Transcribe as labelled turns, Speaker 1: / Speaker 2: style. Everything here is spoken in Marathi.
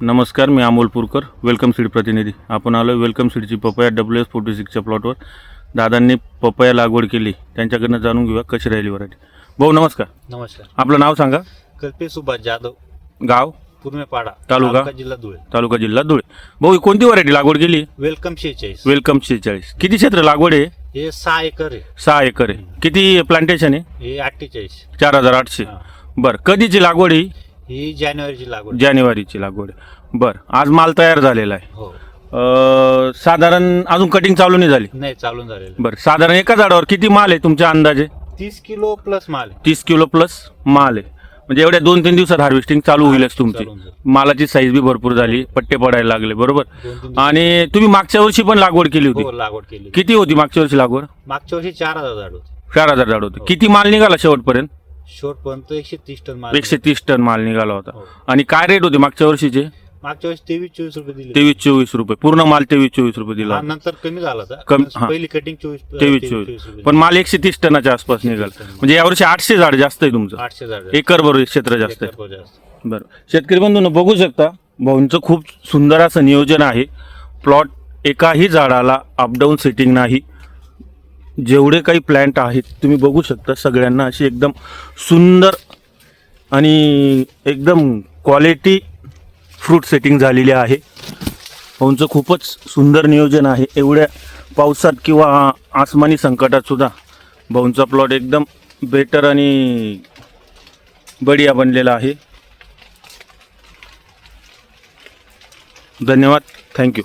Speaker 1: नमस्कार, मी अमोल पुरकर, वेलकम सीड प्रतिनिधी. आपण आलो वेलकम सीडची पपया WS46च्या प्लॉटवर. दादांनी पपया लागवड केली, त्यांच्याकडनं जाणून घेऊया कशी राहिली व्हरायटी. भाऊ नमस्कार.
Speaker 2: नमस्कार.
Speaker 1: आपलं नाव सांगा.
Speaker 2: कल्पेश सुभाष जाधव,
Speaker 1: गाव?
Speaker 2: पुरमेपाडा,
Speaker 1: तालुका
Speaker 2: जिल्हा धुळे.
Speaker 1: तालुका जिल्हा धुळे. भाऊ ही कोणती व्हरायटी लागवड केली?
Speaker 2: वेलकम 46.
Speaker 1: वेलकम 46. किती क्षेत्र लागवड आहे?
Speaker 2: हे 6 एकर आहे.
Speaker 1: 6 एकर आहे. किती प्लांटेशन आहे?
Speaker 2: हे 48.
Speaker 1: 4800.
Speaker 2: हा.
Speaker 1: बरं, कधीची लागवड आहे?
Speaker 2: ही जानेवारीची लागवड.
Speaker 1: जानेवारीची लागवड आहे. बरं, आज माल तयार झालेला आहे.
Speaker 2: हो.
Speaker 1: साधारण अजून कटिंग चालू नाही झाली?
Speaker 2: नाही, चालून झालेलं.
Speaker 1: बरं, साधारण एका झाडावर किती माल आहे तुमच्या अंदाजे?
Speaker 2: 30 किलो प्लस माल आहे.
Speaker 1: 30 किलो प्लस माल आहे. म्हणजे एवढ्या 2-3 दिवसात हार्वेस्टिंग चालू होईलच तुमची.
Speaker 2: चालून जाईल.
Speaker 1: मालाची साईज बी भरपूर झाली, पट्टे पडायला लागले, बरोबर?
Speaker 2: 2-3
Speaker 1: आणि तुम्ही मागच्या वर्षी पण लागवड केली
Speaker 2: हो,
Speaker 1: होती.
Speaker 2: लागवड केली.
Speaker 1: किती होती मागच्या वर्षी लागवड?
Speaker 2: मागच्या वर्षी 4000 झाड होते.
Speaker 1: 4000 झाड होते. किती माल निघाला शेवटपर्यंत?
Speaker 2: शेवटपर्यंत 130 टन माल.
Speaker 1: 130 टन माल निघाला होता.
Speaker 2: हो.
Speaker 1: आणि काय रेट होते मागच्या वर्षीचे?
Speaker 2: मागच्या वर्षी 23-24 रुपये दिले.
Speaker 1: 23-24 रुपये. पूर्ण माल 23-24 रुपये दिला.
Speaker 2: हा, नंतर कमी झाला होता.
Speaker 1: हा.
Speaker 2: पहिली कटिंग
Speaker 1: 23-24. पण माल 130 टनाच्या आसपास निघाला. म्हणजे यावर्षी 800 झाड जास्त आहे तुमचं.
Speaker 2: 800 झाड.
Speaker 1: एकर बरोबर क्षेत्र जास्त आहे.
Speaker 2: एकर जास्त.
Speaker 1: बरं, शेतकरी बंधूंनो बघू शकता, भाऊंचं खूप सुंदर असं नियोजन आहे. प्लॉट एकाही झाडाला अपडाऊन सेटिंग नाही. जेवढे काही प्लॅन्ट आहेत तुम्ही बघू शकता, सगळ्यांना अशी एकदम सुंदर आणि एकदम क्वालिटी फ्रूट सेटिंग झालेली आहे. भाऊंचं खूपच सुंदर नियोजन आहे. एवढ्या पावसात किंवा आसमानी संकटात सुद्धा भाऊंचा प्लॉट एकदम बेटर आणि बढिया बनलेला आहे. धन्यवाद. थँक्यू.